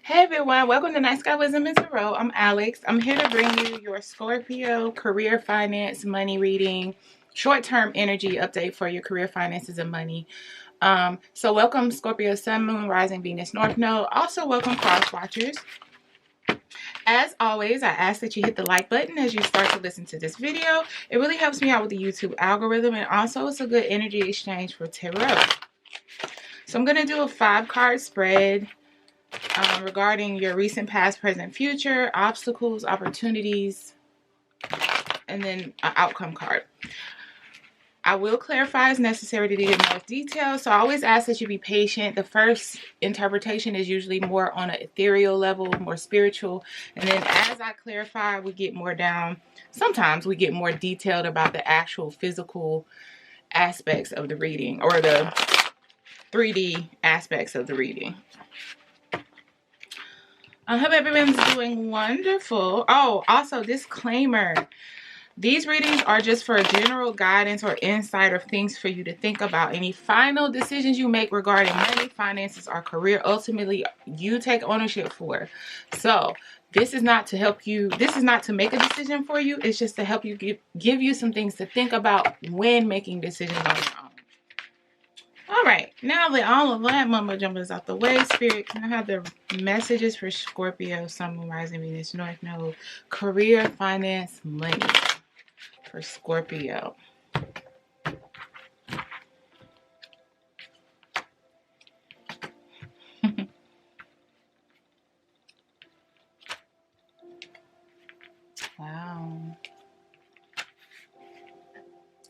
Hey everyone, welcome to Night Sky Wisdom and Tarot. I'm Alex. I'm here to bring you your Scorpio career, finance, money reading, short-term energy update for your career, finances, and money. So welcome Scorpio Sun, Moon, Rising, Venus, North Node. Also welcome cross watchers. As always, I ask that you hit the like button as you start to listen to this video. It really helps me out with the YouTube algorithm, and also it's a good energy exchange for tarot. So I'm going to do a 5-card spread regarding your recent, past, present, future, obstacles, opportunities, and then an outcome card. I will clarify as necessary to give more details, so I always ask that you be patient. The first interpretation is usually more on an ethereal level, more spiritual, and then as I clarify, we get more down. Sometimes we get more detailed about the actual physical aspects of the reading, or the 3D aspects of the reading. I hope everyone's doing wonderful. Oh, also disclaimer. These readings are just for general guidance or insight or things for you to think about. Any final decisions you make regarding money, finances, or career, ultimately you take ownership for. So this is not to help you. This is not to make a decision for you. It's just to help you give you some things to think about when making decisions on your own. All right, now that all of that mumbo jumbo is out the way, Spirit, can I have the messages for Scorpio, Sun, Moon, Rising, Venus, North Node, career, finance, money for Scorpio? Wow.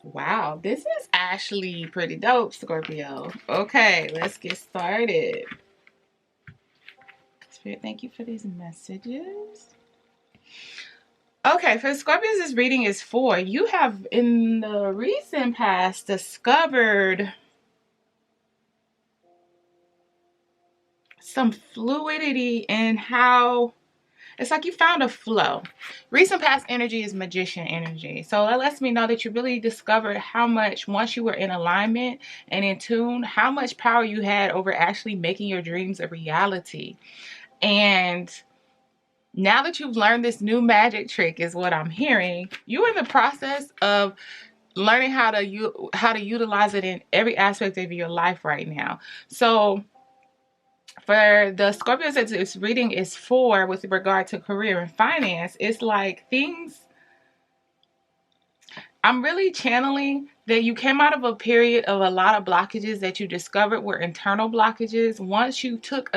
Wow, this is actually pretty dope, Scorpio. Okay, let's get started. Spirit, thank you for these messages. Okay, for Scorpios, this reading is for you have in the recent past discovered some fluidity in how it's like you found a flow. Recent past energy is magician energy. So that lets me know that you really discovered how much, once you were in alignment and in tune, how much power you had over actually making your dreams a reality. And now that you've learned this new magic trick, is what I'm hearing, you're in the process of learning how to utilize it in every aspect of your life right now. So for the Scorpios that this reading is for, with regard to career and finance, it's like things, I'm really channeling that you came out of a period of a lot of blockages that you discovered were internal blockages. Once you took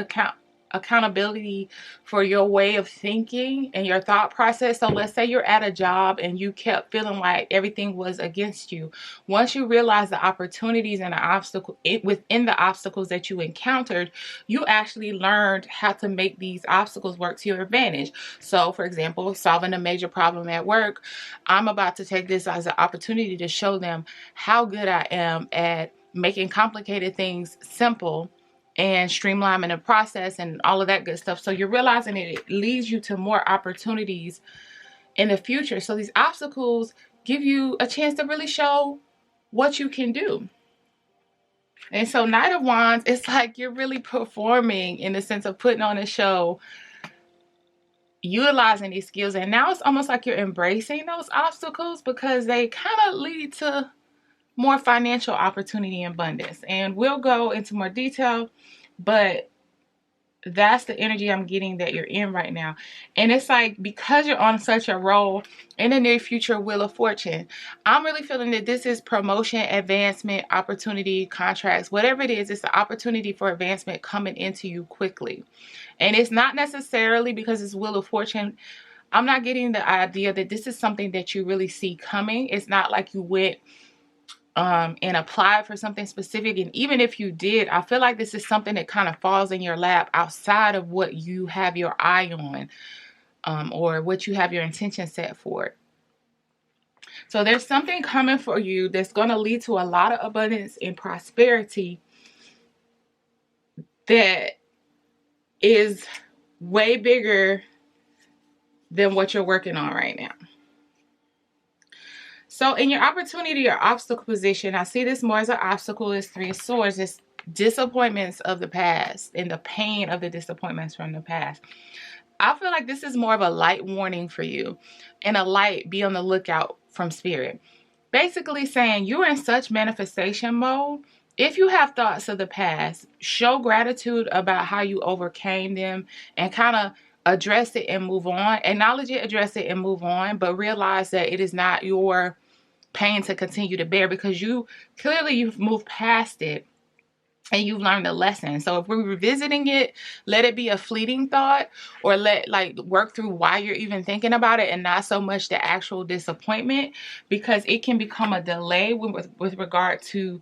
accountability for your way of thinking and your thought process. So let's say you're at a job and you kept feeling like everything was against you. Once you realize the opportunities and the obstacle within the obstacles that you encountered, you actually learned how to make these obstacles work to your advantage. So for example, solving a major problem at work, I'm about to take this as an opportunity to show them how good I am at making complicated things simple and streamlining the process and all of that good stuff. So you're realizing it leads you to more opportunities in the future. So these obstacles give you a chance to really show what you can do. And so Knight of Wands, it's like you're really performing in the sense of putting on a show, utilizing these skills. And now it's almost like you're embracing those obstacles because they kind of lead to more financial opportunity and abundance. And we'll go into more detail, but that's the energy I'm getting that you're in right now. And it's like, because you're on such a roll in the near future, Wheel of Fortune, I'm really feeling that this is promotion, advancement, opportunity, contracts, whatever it is, it's an opportunity for advancement coming into you quickly. And it's not necessarily because it's Wheel of Fortune. I'm not getting the idea that this is something that you really see coming. It's not like you went and apply for something specific. And even if you did, I feel like this is something that kind of falls in your lap outside of what you have your eye on, or what you have your intention set for. So there's something coming for you that's going to lead to a lot of abundance and prosperity that is way bigger than what you're working on right now. So in your opportunity or obstacle position, I see this more as an obstacle. It's 3 of Swords. It's disappointments of the past and the pain of the disappointments from the past. I feel like this is more of a light warning for you, and a light, be on the lookout from spirit. Basically saying you're in such manifestation mode. If you have thoughts of the past, show gratitude about how you overcame them and kind of address it and move on. Acknowledge it, address it, and move on, but realize that it is not your pain to continue to bear, because you've moved past it and you've learned a lesson. So if we're revisiting it, let it be a fleeting thought, or work through why you're even thinking about it, and not so much the actual disappointment, because it can become a delay with regard to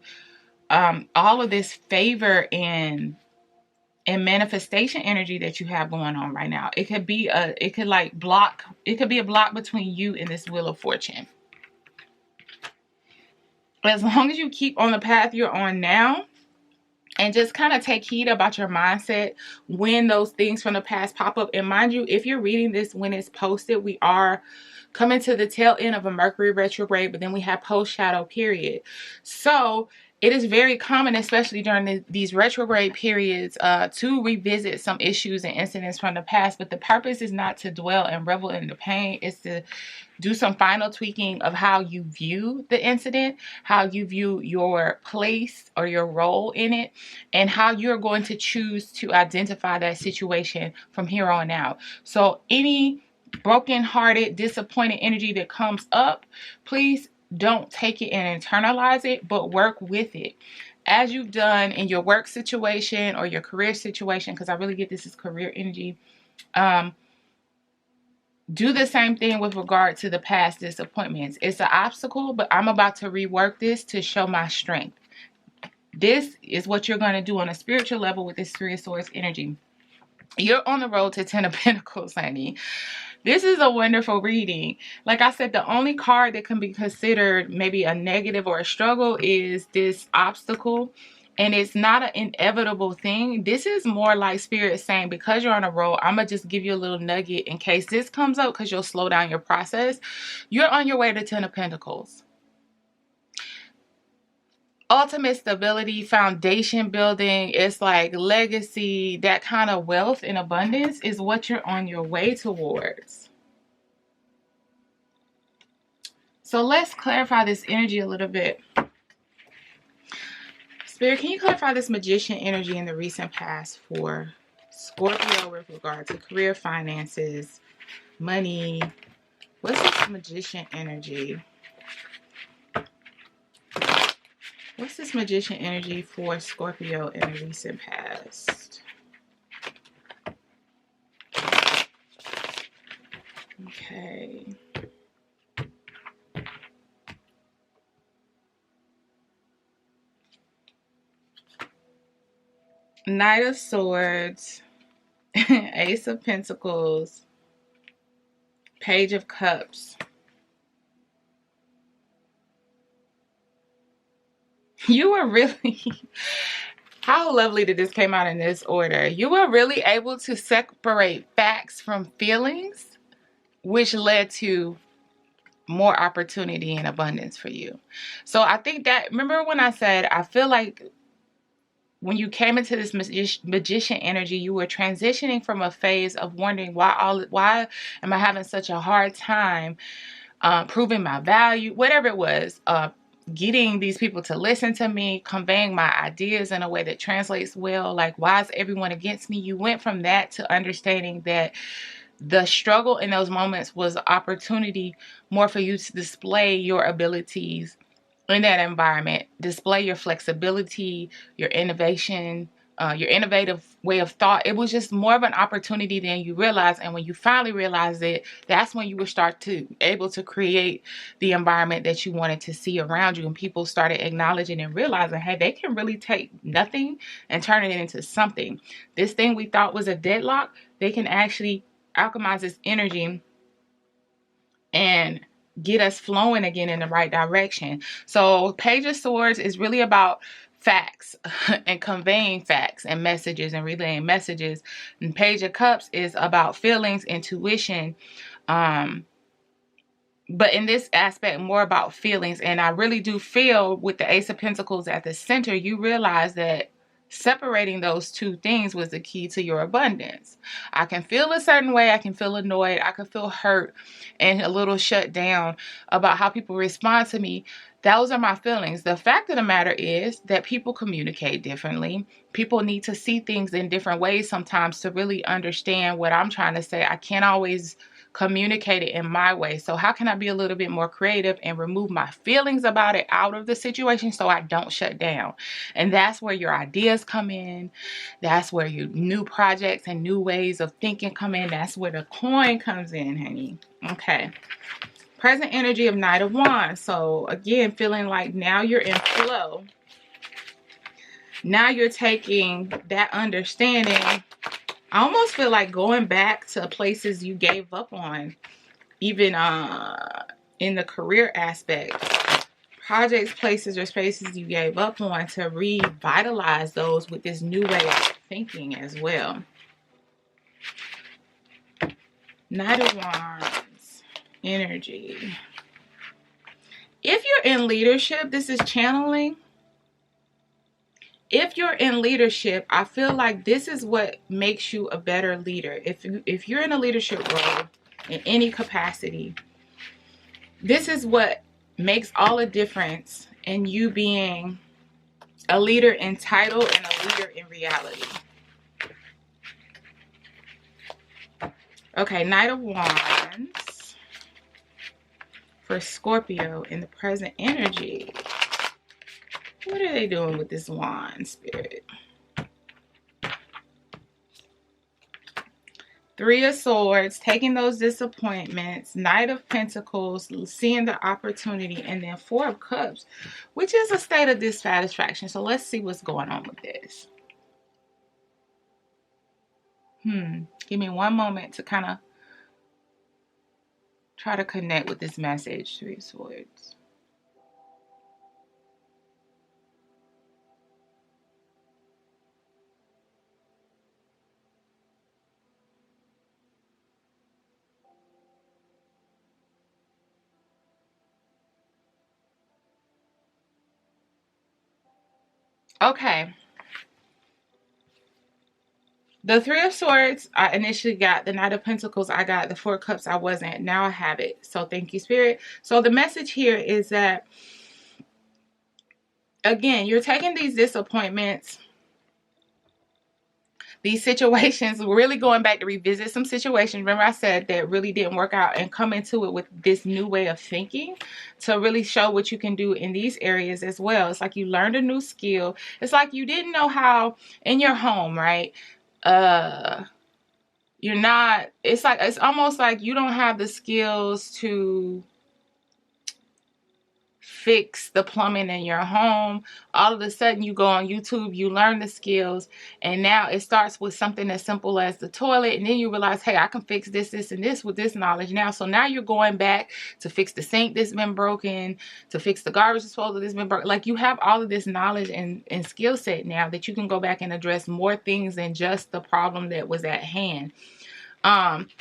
all of this favor and manifestation energy that you have going on right now. It could be a block between you and this wheel of fortune. As long as you keep on the path you're on now, and just kind of take heed about your mindset when those things from the past pop up. And mind you, if you're reading this when it's posted, we are coming to the tail end of a Mercury retrograde, but then we have post-shadow period. So it is very common, especially during these retrograde periods, to revisit some issues and incidents from the past. But the purpose is not to dwell and revel in the pain. It's to do some final tweaking of how you view the incident, how you view your place or your role in it, and how you're going to choose to identify that situation from here on out. So any broken-hearted, disappointed energy that comes up, please don't take it and internalize it, but work with it. As you've done in your work situation or your career situation, because I really get this is career energy, do the same thing with regard to the past disappointments. It's an obstacle, but I'm about to rework this to show my strength. This is what you're going to do on a spiritual level with this Three of Swords energy. You're on the road to 10 of Pentacles, honey. This is a wonderful reading. Like I said, the only card that can be considered maybe a negative or a struggle is this obstacle. And it's not an inevitable thing. This is more like Spirit saying, because you're on a roll, I'm going to just give you a little nugget in case this comes up, because you'll slow down your process. You're on your way to 10 of Pentacles. Ultimate stability, foundation building, it's like legacy, that kind of wealth and abundance is what you're on your way towards. So let's clarify this energy a little bit. Spirit, can you clarify this Magician energy in the recent past for Scorpio with regard to career, finances, money? What's this Magician energy? What's this Magician energy for Scorpio in the recent past? Okay. Knight of Swords, Ace of Pentacles, Page of Cups. You were really, how lovely that this came out in this order. You were really able to separate facts from feelings, which led to more opportunity and abundance for you. So I think that, remember when I said, I feel like when you came into this magician energy, you were transitioning from a phase of wondering why am I having such a hard time proving my value, whatever it was, getting these people to listen to me, conveying my ideas in a way that translates well. Like, why is everyone against me? You went from that to understanding that the struggle in those moments was opportunity more for you to display your abilities in that environment, display your flexibility, your innovation, your innovative way of thought. It was just more of an opportunity than you realize. And when you finally realize it, that's when you would start to able to create the environment that you wanted to see around you. And people started acknowledging and realizing, hey, they can really take nothing and turn it into something. This thing we thought was a deadlock, they can actually alchemize this energy and get us flowing again in the right direction. So Page of Swords is really about facts and conveying facts and messages and relaying messages. And Page of Cups is about feelings, intuition, but in this aspect more about feelings. And I really do feel with the Ace of Pentacles at the center, you realize that separating those two things was the key to your abundance. I can feel a certain way. I can feel annoyed. I can feel hurt and a little shut down about how people respond to me. Those are my feelings. The fact of the matter is that people communicate differently. People need to see things in different ways sometimes to really understand what I'm trying to say. I can't always communicate it in my way. So how can I be a little bit more creative and remove my feelings about it out of the situation so I don't shut down? And that's where your ideas come in. That's where your new projects and new ways of thinking come in. That's where the coin comes in, honey. Okay. Present energy of Knight of Wands. So again, feeling like now you're in flow. Now you're taking that understanding. I almost feel like going back to places you gave up on, even in the career aspect. Projects, places, or spaces you gave up on, to revitalize those with this new way of thinking as well. Knight of Wands energy. If you're in leadership, this is channeling. If you're in leadership, I feel like this is what makes you a better leader. If you're in a leadership role in any capacity, this is what makes all the difference in you being a leader in title and a leader in reality. Okay, Knight of Wands for Scorpio in the present energy. What are they doing with this wand, Spirit? Three of Swords, taking those disappointments. Knight of Pentacles, seeing the opportunity. And then Four of Cups, which is a state of dissatisfaction. So let's see what's going on with this. Give me one moment to kind of try to connect with this message. Three of Swords. Okay. The Three of Swords, I initially got. The Knight of Pentacles, I got. The Four of Cups, I wasn't. Now I have it. So thank you, Spirit. So the message here is that, again, you're taking these disappointments, these situations, really going back to revisit some situations. Remember I said that really didn't work out, and come into it with this new way of thinking to really show what you can do in these areas as well. It's like you learned a new skill. It's like you didn't know how in your home, right? You're not, it's almost like you don't have the skills to fix the plumbing in your home. All of a sudden you go on YouTube, you learn the skills, and now it starts with something as simple as the toilet, and then you realize, hey, I can fix this, this, and this with this knowledge now. So now you're going back to fix the sink that's been broken, to fix the garbage disposal that's been broken. Like, you have all of this knowledge and skill set now that you can go back and address more things than just the problem that was at hand.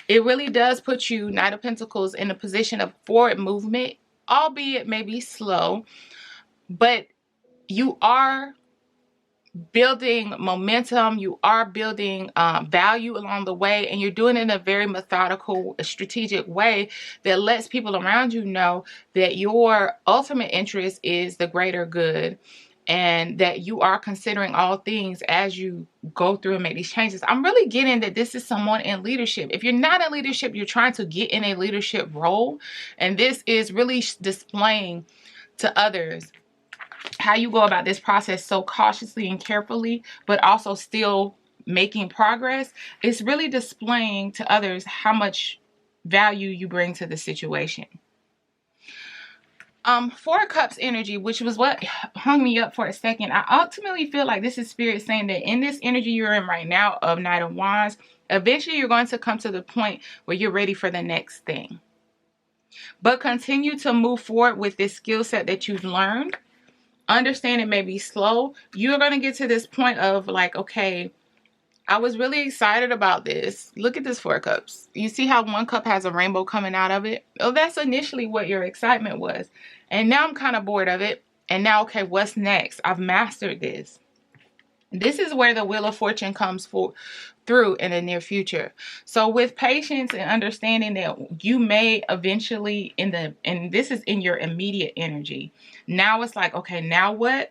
It really does put you, Knight of Pentacles, in a position of forward movement, albeit maybe slow, but you are building momentum, you are building value along the way, and you're doing it in a very methodical, strategic way that lets people around you know that your ultimate interest is the greater good, and that you are considering all things as you go through and make these changes. I'm really getting that this is someone in leadership. If you're not in leadership, you're trying to get in a leadership role, and this is really displaying to others how you go about this process so cautiously and carefully, but also still making progress. It's really displaying to others how much value you bring to the situation. Four of Cups energy, which was what hung me up for a second. I ultimately feel like this is Spirit saying that in this energy you're in right now of Knight of Wands, eventually you're going to come to the point where you're ready for the next thing. But continue to move forward with this skill set that you've learned. Understand it may be slow. You're going to get to this point of like, okay, I was really excited about this. Look at this Four of Cups. You see how one cup has a rainbow coming out of it? Oh, that's initially what your excitement was. And now I'm kind of bored of it. And now, okay, what's next? I've mastered this. This is where the Wheel of Fortune comes through in the near future. So with patience and understanding that you may eventually and this is in your immediate energy. Now it's like, okay, now what?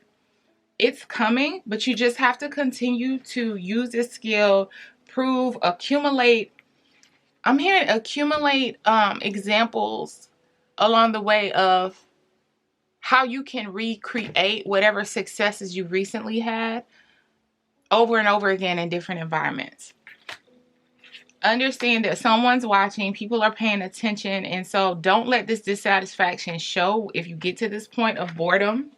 It's coming, but you just have to continue to use this skill, prove, accumulate. I'm hearing accumulate examples along the way of how you can recreate whatever successes you recently had over and over again in different environments. Understand that someone's watching, people are paying attention, and so don't let this dissatisfaction show if you get to this point of boredom,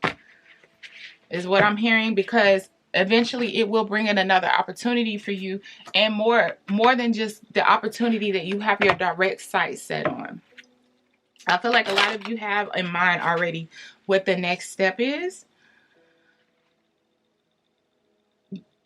is what I'm hearing, because eventually it will bring in another opportunity for you, and more than just the opportunity that you have your direct sight set on. I feel like a lot of you have in mind already what the next step is.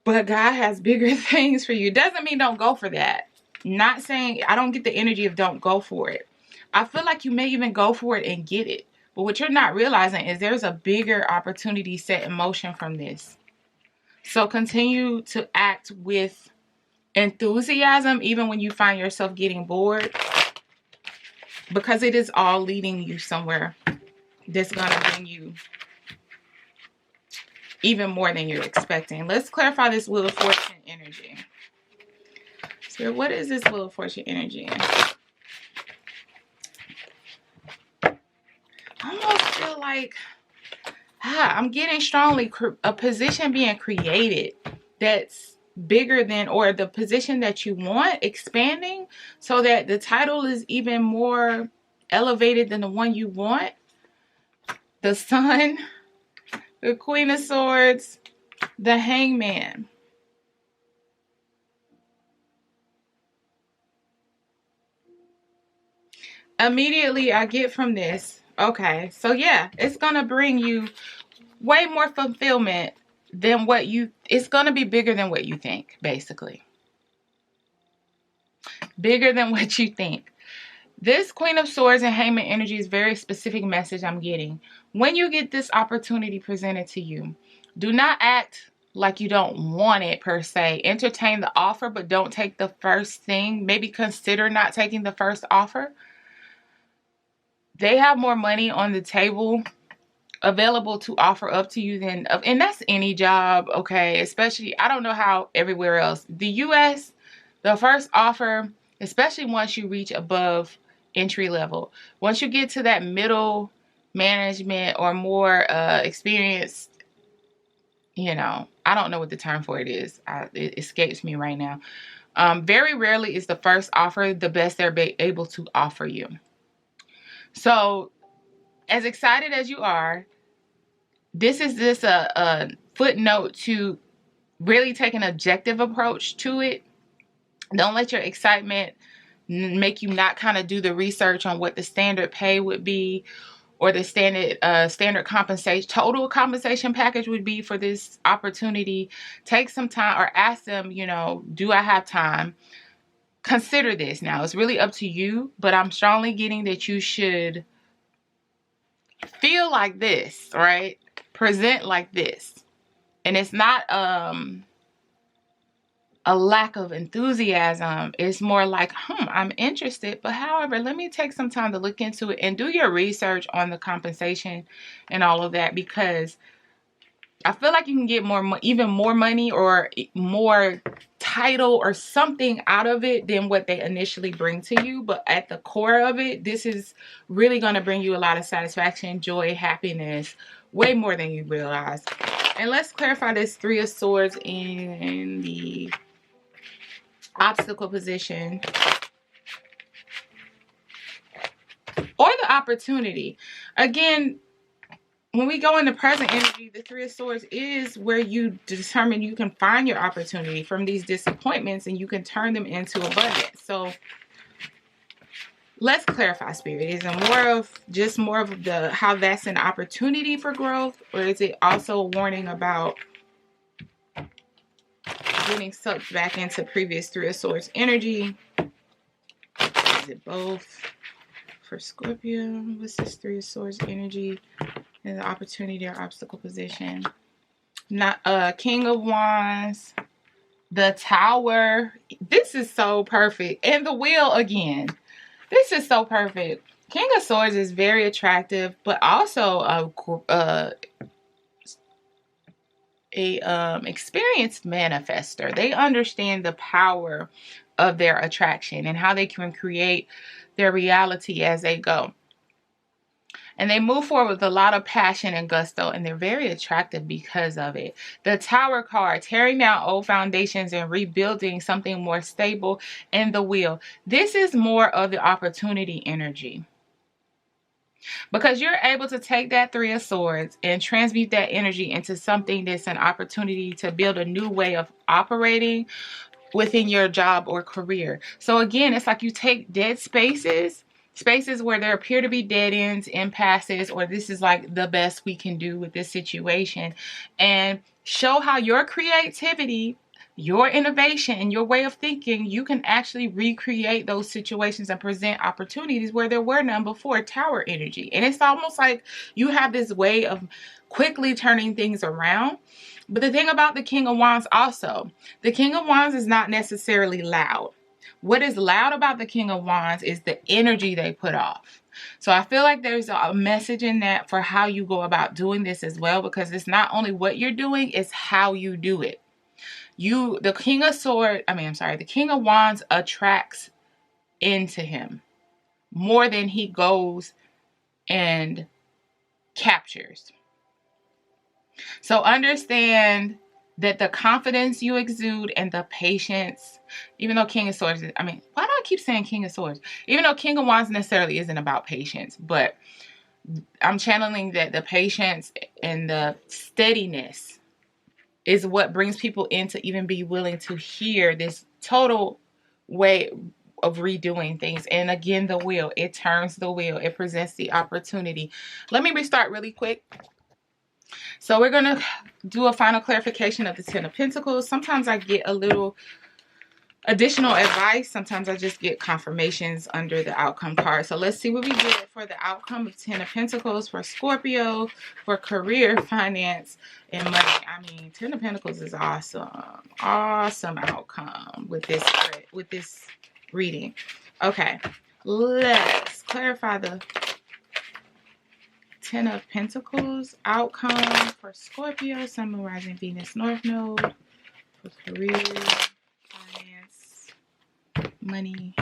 But God has bigger things for you. Doesn't mean don't go for that. Not saying, I don't get the energy of don't go for it. I feel like you may even go for it and get it. But what you're not realizing is there's a bigger opportunity set in motion from this. So continue to act with enthusiasm even when you find yourself getting bored, because it is all leading you somewhere that's going to bring you even more than you're expecting. Let's clarify this Wheel of Fortune energy. Spirit, what is this Wheel of Fortune energy? I almost feel like I'm getting strongly a position being created that's bigger than, or the position that you want expanding so that the title is even more elevated than the one you want. The Sun, the Queen of Swords, the Hangman. Immediately I get from this, okay, so yeah, it's gonna bring you way more fulfillment than it's gonna be bigger than what you think, basically. Bigger than what you think. This Queen of Swords and Hangman energy is very specific message I'm getting. When you get this opportunity presented to you, do not act like you don't want it per se. Entertain the offer, but don't take the first thing. Maybe consider not taking the first offer. They have more money on the table available to offer up to you than, and that's any job, okay? Especially, I don't know how everywhere else. The US, the first offer, especially once you reach above entry level, once you get to that middle management or more experienced, I don't know what the term for it is. It escapes me right now. Very rarely is the first offer the best they're able to offer you. So as excited as you are, this is just a footnote to really take an objective approach to it. Don't let your excitement make you not kind of do the research on what the standard pay would be, or the standard compensation, total compensation package would be for this opportunity. Take some time, or ask them, do I have time? Consider this. Now, it's really up to you, but I'm strongly getting that you should feel like this, right? Present like this. And it's not a lack of enthusiasm. It's more like, I'm interested, but however, let me take some time to look into it and do your research on the compensation and all of that, because I feel like you can get even more money or more title or something out of it than what they initially bring to you. But at the core of it, this is really going to bring you a lot of satisfaction, joy, happiness, way more than you realize. And let's clarify this Three of Swords in the obstacle position, or the opportunity. Again, when we go into present energy, the Three of Swords is where you determine you can find your opportunity from these disappointments and you can turn them into abundance. So let's clarify, Spirit. Is it more of the how that's an opportunity for growth, or is it also a warning about getting sucked back into previous Three of Swords energy? Is it both? For Scorpio, what's this Three of Swords energy and the opportunity or obstacle position? Not King of Wands, the Tower. This is so perfect. And the Wheel again. This is so perfect. King of Swords is very attractive, but also a experienced manifester. They understand the power of their attraction and how they can create their reality as they go. And they move forward with a lot of passion and gusto, and they're very attractive because of it. The Tower card, tearing down old foundations and rebuilding something more stable. And the Wheel. This is more of the opportunity energy. Because you're able to take that Three of Swords and transmute that energy into something that's an opportunity to build a new way of operating within your job or career. So again, it's like you take dead spaces where there appear to be dead ends, impasses, or this is like the best we can do with this situation, and show how your creativity, your innovation, and your way of thinking, you can actually recreate those situations and present opportunities where there were none before. Tower energy. And it's almost like you have this way of quickly turning things around. But the thing about the King of Wands also, the King of Wands is not necessarily loud. What is loud about the King of Wands is the energy they put off. So I feel like there's a message in that for how you go about doing this as well, because it's not only what you're doing, it's how you do it. The King of Wands attracts into him more than he goes and captures. So understand that the confidence you exude and the patience, even though King of Swords, why do I keep saying King of Swords? Even though King of Wands necessarily isn't about patience, but I'm channeling that the patience and the steadiness is what brings people in to even be willing to hear this total way of redoing things. And again, the Wheel, it turns the wheel. It presents the opportunity. Let me restart really quick. So we're going to do a final clarification of the Ten of Pentacles. Sometimes I get a little additional advice. Sometimes I just get confirmations under the outcome card. So let's see what we get for the outcome of Ten of Pentacles for Scorpio, for career, finance, and money. Ten of Pentacles is awesome. Awesome outcome with this reading. Okay, let's clarify the Ten of Pentacles outcome for Scorpio, Sun, Moon, Rising, Venus, North Node, for career, finance, money.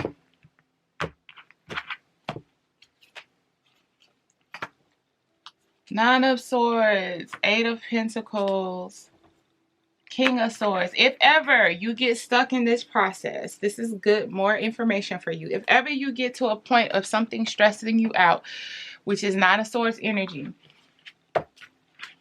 Nine of Swords, Eight of Pentacles, King of Swords. If ever you get stuck in this process, this is good, more information for you. If ever you get to a point of something stressing you out, which is Nine of Swords energy,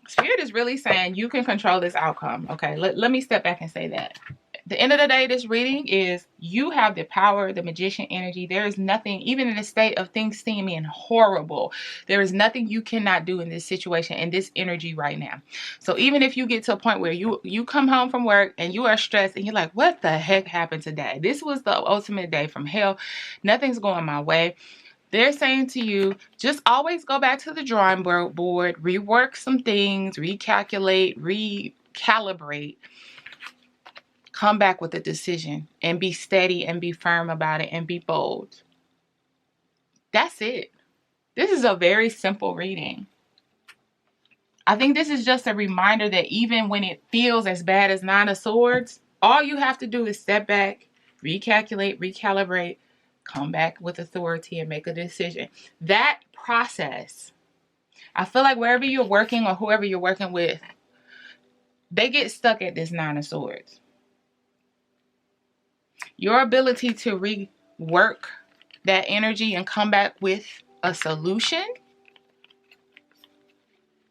Spirit is really saying you can control this outcome. Okay, let me step back and say that. At the end of the day, this reading is you have the power, the magician energy. There is nothing, even in the state of things seeming horrible, there is nothing you cannot do in this situation, in this energy right now. So even if you get to a point where you come home from work and you are stressed and you're like, what the heck happened today? This was the ultimate day from hell. Nothing's going my way. They're saying to you, just always go back to the drawing board, rework some things, recalculate, recalibrate, come back with a decision and be steady and be firm about it and be bold. That's it. This is a very simple reading. I think this is just a reminder that even when it feels as bad as Nine of Swords, all you have to do is step back, recalculate, recalibrate, come back with authority and make a decision. That process, I feel like wherever you're working or whoever you're working with, they get stuck at this Nine of Swords. Your ability to rework that energy and come back with a solution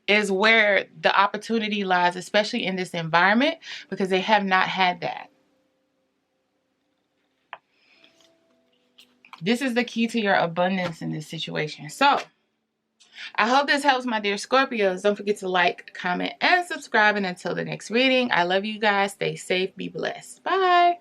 is where the opportunity lies, especially in this environment, because they have not had that. This is the key to your abundance in this situation. So, I hope this helps, my dear Scorpios. Don't forget to like, comment, and subscribe. And until the next reading, I love you guys. Stay safe. Be blessed. Bye.